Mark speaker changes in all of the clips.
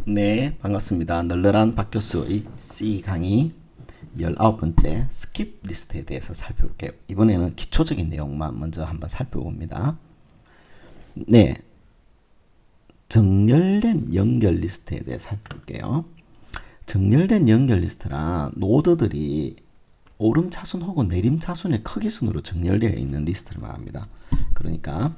Speaker 1: 네, 반갑습니다. 널널한 박교수의 C 강의 19번째 스킵 리스트에 대해서 살펴볼게요. 이번에는 기초적인 내용만 먼저 한번 살펴봅니다. 네, 정렬된 연결 리스트에 대해 살펴볼게요. 정렬된 연결 리스트란 노드들이 오름 차순 혹은 내림 차순의 크기 순으로 정렬되어 있는 리스트를 말합니다. 그러니까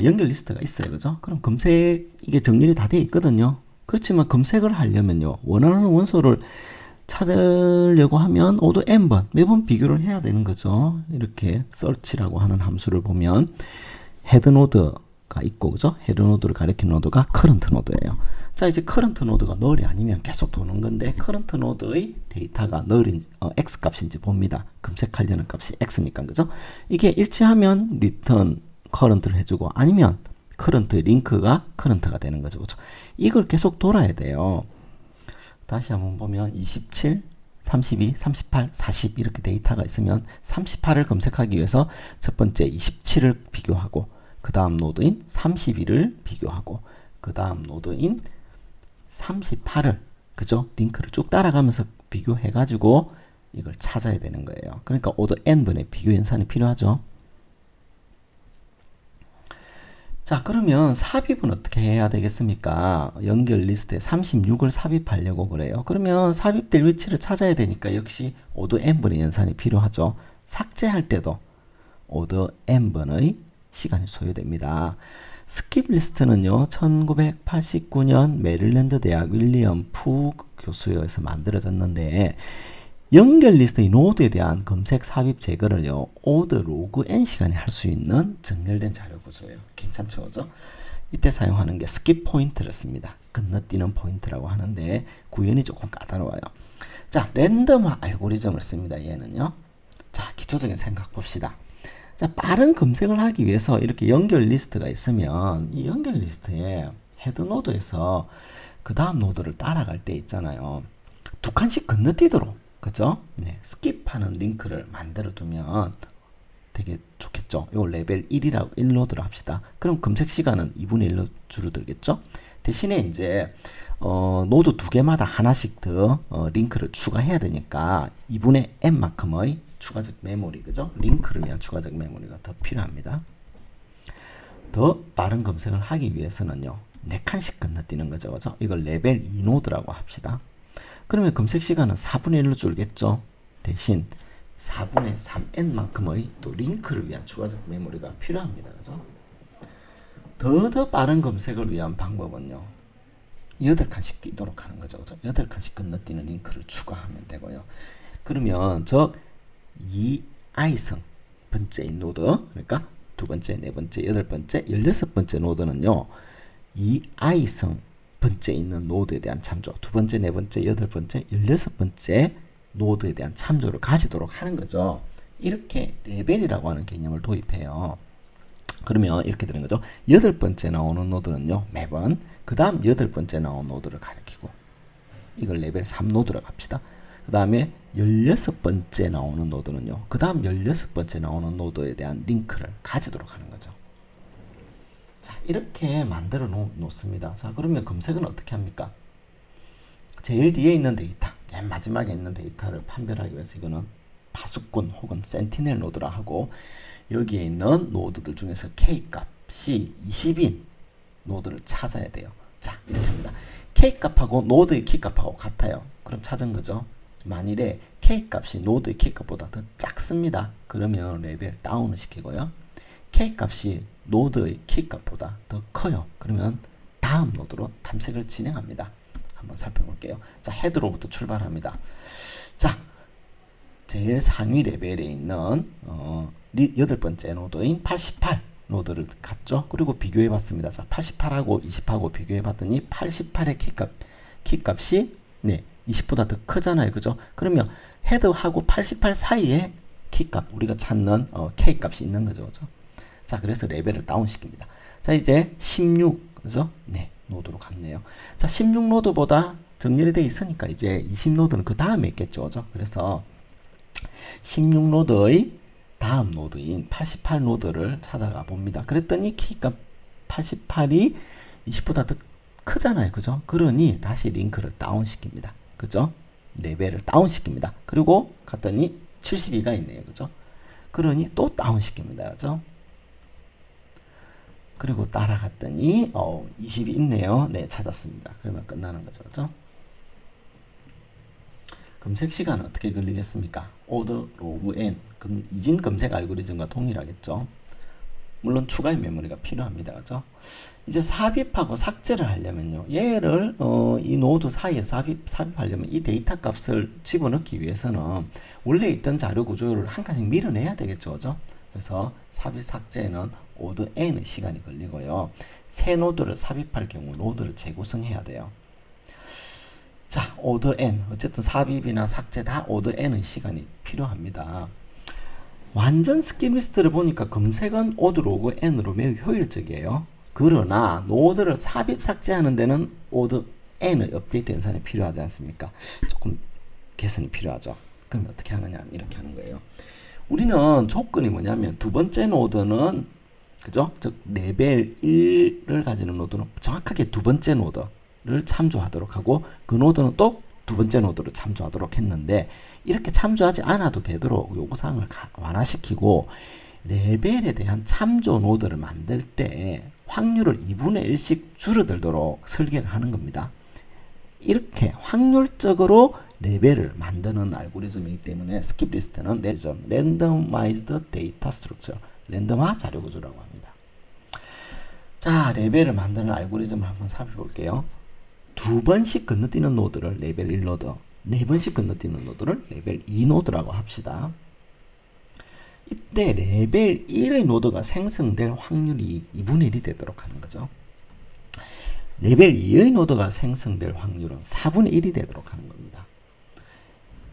Speaker 1: 연결 리스트가 있어요, 그죠? 그럼 검색 이게 정렬이 다 되어 있거든요. 그렇지만 검색을 하려면요, 원하는 원소를 찾으려고 하면 오도 n번 매번 비교를 해야 되는 거죠. 이렇게 search라고 하는 함수를 보면 헤드 노드가 있고, 그죠? 헤드 노드를 가리키는 노드가 current 노드예요. 자, 이제 current 노드가 null이 아니면 계속 도는 건데, current 노드의 데이터가 null인 x 값인지 봅니다. 검색하려는 값이 x니까, 그죠? 이게 일치하면 return current를 해주고, 아니면 current 링크가 current가 되는 거죠, 그죠? 이걸 계속 돌아야 돼요. 다시 한번 보면 27, 32, 38, 40 이렇게 데이터가 있으면 38을 검색하기 위해서 첫 번째 27을 비교하고, 그 다음 노드인 32를 비교하고, 그 다음 노드인 38을, 그죠? 링크를 쭉 따라가면서 비교해가지고 이걸 찾아야 되는 거예요. 그러니까 오더 n번의 비교 연산이 필요하죠. 자, 그러면 삽입은 어떻게 해야 되겠습니까? 연결 리스트에 36을 삽입하려고 그래요. 그러면 삽입될 위치를 찾아야 되니까 역시 오더 n번의 연산이 필요하죠. 삭제할 때도 오더 n번의 시간이 소요됩니다. 스킵 리스트는요, 1989년 메릴랜드 대학 윌리엄 푸 교수에 의해서 만들어졌는데, 연결 리스트의 노드에 대한 검색 삽입 제거를요, 오드 로그 n 시간에 할 수 있는 정렬된 자료 구조예요. 괜찮죠, 그죠? 이때 사용하는 게 스킵 포인트를 씁니다. 건너뛰는 포인트라고 하는데 구현이 조금 까다로워요. 자, 랜덤화 알고리즘을 씁니다. 얘는요. 자, 기초적인 생각 봅시다. 자, 빠른 검색을 하기 위해서 이렇게 연결 리스트가 있으면 이 연결 리스트에 헤드 노드에서 그 다음 노드를 따라갈 때 있잖아요, 두 칸씩 건너뛰도록, 그죠? 네, 스킵하는 링크를 만들어 두면 되게 좋겠죠. 요 레벨 1이라고 1노드로 합시다. 그럼 검색 시간은 2분의 1로 줄어들겠죠? 대신에 이제 노드 두 개마다 하나씩 더 링크를 추가해야 되니까 2분의 n만큼의 추가적 메모리, 그죠? 링크를 위한 추가적 메모리가 더 필요합니다. 더 빠른 검색을 하기 위해서는요, 4칸씩 건너뛰는 거죠, 그죠? 이걸 레벨 2노드라고 합시다. 그러면 검색 시간은 4분의 1로 줄겠죠. 대신 4분의 3n만큼의 또 링크를 위한 추가적 메모리가 필요합니다, 그죠? 더 빠른 검색을 위한 방법은요, 8칸씩 뛰도록 하는 거죠, 그죠? 8칸씩 건너뛰는 링크를 추가하면 되고요. 그러면 저 2i성 번째인 노드, 그러니까 두 번째, 네 번째, 여덟 번째, 16번째 노드는요, 2i성 번째 있는 노드에 대한 참조, 두 번째, 네 번째, 여덟 번째, 16번째 노드에 대한 참조를 가지도록 하는 거죠. 이렇게 레벨이라고 하는 개념을 도입해요. 그러면 이렇게 되는 거죠. 8번째 나오는 노드는요, 매번 그 다음 8번째 나온 노드를 가리키고, 이걸 레벨 3노드라고 합시다. 그 다음에 16번째 나오는 노드는요, 그 다음 16번째 나오는 노드에 대한 링크를 가지도록 하는 거죠. 자, 이렇게 만들어 놓습니다. 자, 그러면 검색은 어떻게 합니까? 제일 뒤에 있는 데이터, 맨 마지막에 있는 데이터를 판별하기 위해서 이거는 파수꾼 혹은 센티넬 노드라 하고, 여기에 있는 노드들 중에서 K값이 20인 노드를 찾아야 돼요. 자, 이렇게 합니다. K값하고 노드의 키값하고 같아요. 그럼 찾은 거죠. 만일에 K값이 노드의 키값보다 더 작습니다. 그러면 레벨 다운을 시키고요. K값이 노드의 키값보다 더 커요. 그러면 다음 노드로 탐색을 진행합니다. 한번 살펴볼게요. 자, 헤드로부터 출발합니다. 자, 제일 상위 레벨에 있는 8번째 노드인 88 노드를 갔죠. 그리고 비교해 봤습니다. 자, 88하고 20하고 비교해 봤더니 88의 키값이 20보다 더 크잖아요, 그죠? 그러면 헤드하고 88 사이에 키값, 우리가 찾는 K값이 있는 거죠, 그죠? 자, 그래서 레벨을 다운 시킵니다. 자, 이제 16, 그죠? 네, 노드로 갔네요. 자, 16 노드보다 정렬이 되어 있으니까 이제 20 노드는 그 다음에 있겠죠, 그죠? 그래서 16 노드의 다음 노드인 88 노드를 찾아가 봅니다. 그랬더니 키값 88이 20보다 더 크잖아요. 그죠? 그러니 다시 링크를 다운시킵니다. 그죠? 레벨을 다운시킵니다. 그리고 갔더니 72가 있네요. 그죠? 그러니 또 다운시킵니다. 그죠? 그리고 따라갔더니 20이 있네요. 네, 찾았습니다. 그러면 끝나는 거죠. 그죠? 검색 시간은 어떻게 걸리겠습니까? order log n. 그럼 이진 검색 알고리즘과 동일하겠죠. 물론 추가의 메모리가 필요합니다. 그죠? 이제 삽입하고 삭제를 하려면요. 얘를 이 노드 사이에 삽입하려면 이 데이터 값을 집어넣기 위해서는 원래 있던 자료 구조를 한 칸씩 밀어내야 되겠죠. 그죠? 그래서 삽입 삭제는 order n의 시간이 걸리고요. 새 노드를 삽입할 경우 노드를 재구성해야 돼요. 자, order n. 어쨌든 삽입이나 삭제 다 order n의 시간이 필요합니다. 완전 스킵 리스트를 보니까 검색은 order log n으로 매우 효율적이에요. 그러나 노드를 삽입 삭제하는 데는 order n의 업데이트 연산이 필요하지 않습니까? 조금 개선이 필요하죠. 그럼 어떻게 하느냐? 이렇게 하는 거예요. 우리는 조건이 뭐냐면 두 번째 노드는 그죠? 즉 레벨 1을 가지는 노드는 정확하게 두 번째 노드를 참조하도록 하고 그 노드는 또 두 번째 노드를 참조하도록 했는데 이렇게 참조하지 않아도 되도록 요구사항을 완화시키고 레벨에 대한 참조 노드를 만들 때 확률을 2분의 1씩 줄어들도록 설계를 하는 겁니다. 이렇게 확률적으로 레벨을 만드는 알고리즘이기 때문에 스킵 리스트는 randomized data structure, 랜덤화 자료 구조라고 합니다. 자, 레벨을 만드는 알고리즘을 한번 살펴볼게요. 두 번씩 건너뛰는 노드를 레벨 1 노드, 네 번씩 건너뛰는 노드를 레벨 2 노드라고 합시다. 이때 레벨 1의 노드가 생성될 확률이 2분의 1이 되도록 하는 거죠. 레벨 2의 노드가 생성될 확률은 4분의 1이 되도록 하는 겁니다.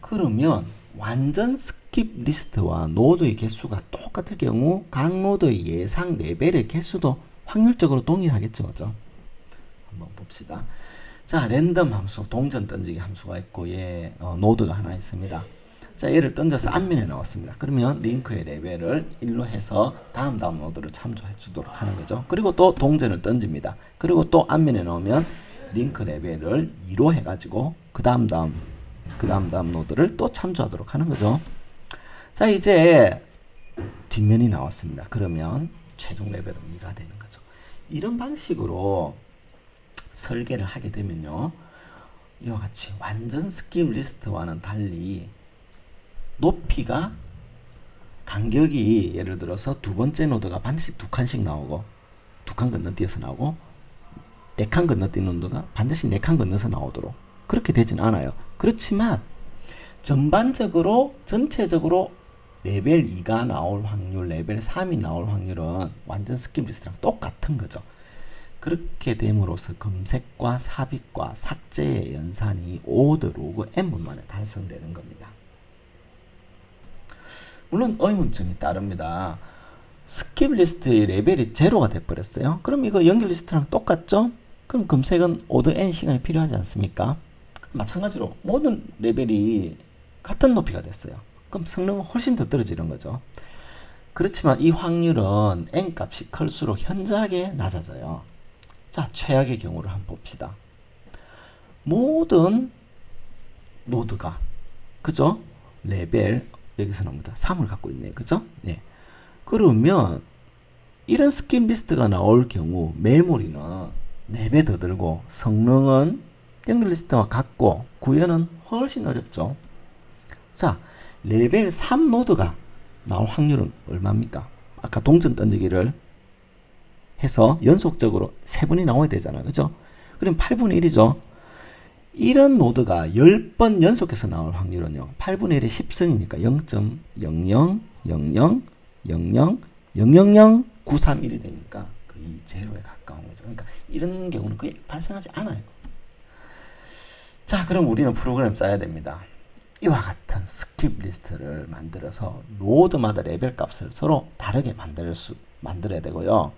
Speaker 1: 그러면 완전 스킵 리스트와 노드의 개수가 똑같을 경우 각 노드의 예상 레벨의 개수도 확률적으로 동일하겠죠. 그죠? 한번 봅시다. 자, 랜덤 함수, 동전 던지기 함수가 있고 얘 노드가 하나 있습니다. 자, 얘를 던져서 앞면에 나왔습니다. 그러면 링크의 레벨을 1로 해서 다음 노드를 참조해 주도록 하는 거죠. 그리고 또 동전을 던집니다. 그리고 또 앞면에 나오면 링크 레벨을 2로 해가지고 그 다음 노드를 또 참조하도록 하는 거죠. 자, 이제 뒷면이 나왔습니다. 그러면 최종 레벨은 2가 되는 거죠. 이런 방식으로 설계를 하게 되면요, 이와 같이 완전 스킵 리스트와는 달리 높이가 간격이 예를 들어서 두 번째 노드가 반드시 두 칸씩 나오고 두 칸 건너뛰어서 나오고 네 칸 건너뛰는 노드가 반드시 네 칸 건너서 나오도록 그렇게 되진 않아요. 그렇지만 전체적으로 레벨 2가 나올 확률, 레벨 3이 나올 확률은 완전 스킵 리스트랑 똑같은 거죠. 그렇게 됨으로써 검색과 삽입과 삭제의 연산이 order log n분 만에 달성되는 겁니다. 물론 의문점이 따릅니다. 스킵 리스트의 레벨이 제로가 돼버렸어요. 그럼 이거 연결 리스트랑 똑같죠? 그럼 검색은 order n 시간이 필요하지 않습니까? 마찬가지로 모든 레벨이 같은 높이가 됐어요. 그럼 성능은 훨씬 더 떨어지는 거죠. 그렇지만 이 확률은 n 값이 클수록 현저하게 낮아져요. 자, 최악의 경우를 한번 봅시다. 모든 노드가 그죠? 레벨 여기서 나옵니다. 3을 갖고 있네요. 그죠? 네. 그러면 이런 스킵 리스트가 나올 경우 메모리는 4배 더 들고 성능은 연결 리스트와 같고 구현은 훨씬 어렵죠. 자, 레벨 3 노드가 나올 확률은 얼마입니까? 아까 동전 던지기를 해서 연속적으로 3번이 나와야 되잖아요. 그죠? 그럼 8분의 1이죠. 이런 노드가 10번 연속해서 나올 확률은요. 8분의 1의 10승이니까 0.00000000931이 되니까 거의 제로에 가까운 거죠. 그러니까 이런 경우는 거의 발생하지 않아요. 자, 그럼 우리는 프로그램을 짜야 됩니다. 이와 같은 스킵 리스트를 만들어서 노드마다 레벨 값을 서로 다르게 만들어야 되고요.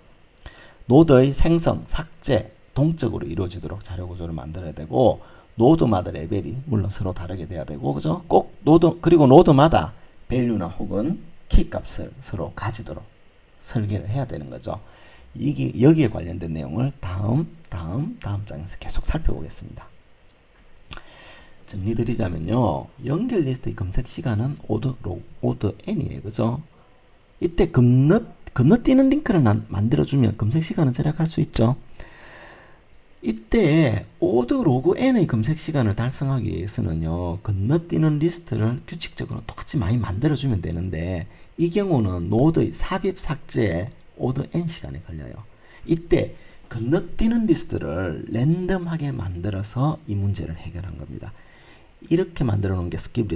Speaker 1: 노드의 생성, 삭제, 동적으로 이루어지도록 자료 구조를 만들어야 되고 노드마다 레벨이 물론 서로 다르게 돼야 되고 그죠? 꼭 그리고 노드마다 밸류나 혹은 키 값을 서로 가지도록 설계를 해야 되는 거죠. 여기에 관련된 내용을 다음 다음 장에서 계속 살펴보겠습니다. 정리드리자면요. 연결 리스트의 검색 시간은 오더 n이에요. 그죠? 이때 건너뛰는 링크를 만들어주면 검색 시간은 절약할 수 있죠. 이때 오더 로그 n의 검색 시간을 달성하기 위해서는요. 건너뛰는 리스트를 규칙적으로 똑같이 많이 만들어주면 되는데 이 경우는 노드의 삽입 삭제에 오더 n 시간이 걸려요. 이때 건너뛰는 리스트를 랜덤하게 만들어서 이 문제를 해결한 겁니다. 이렇게 만들어 놓은 게 스킵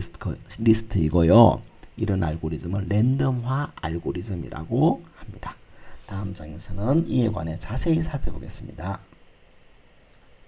Speaker 1: 리스트이고요. 이런 알고리즘을 랜덤화 알고리즘이라고 합니다. 다음 장에서는 이에 관해 자세히 살펴보겠습니다.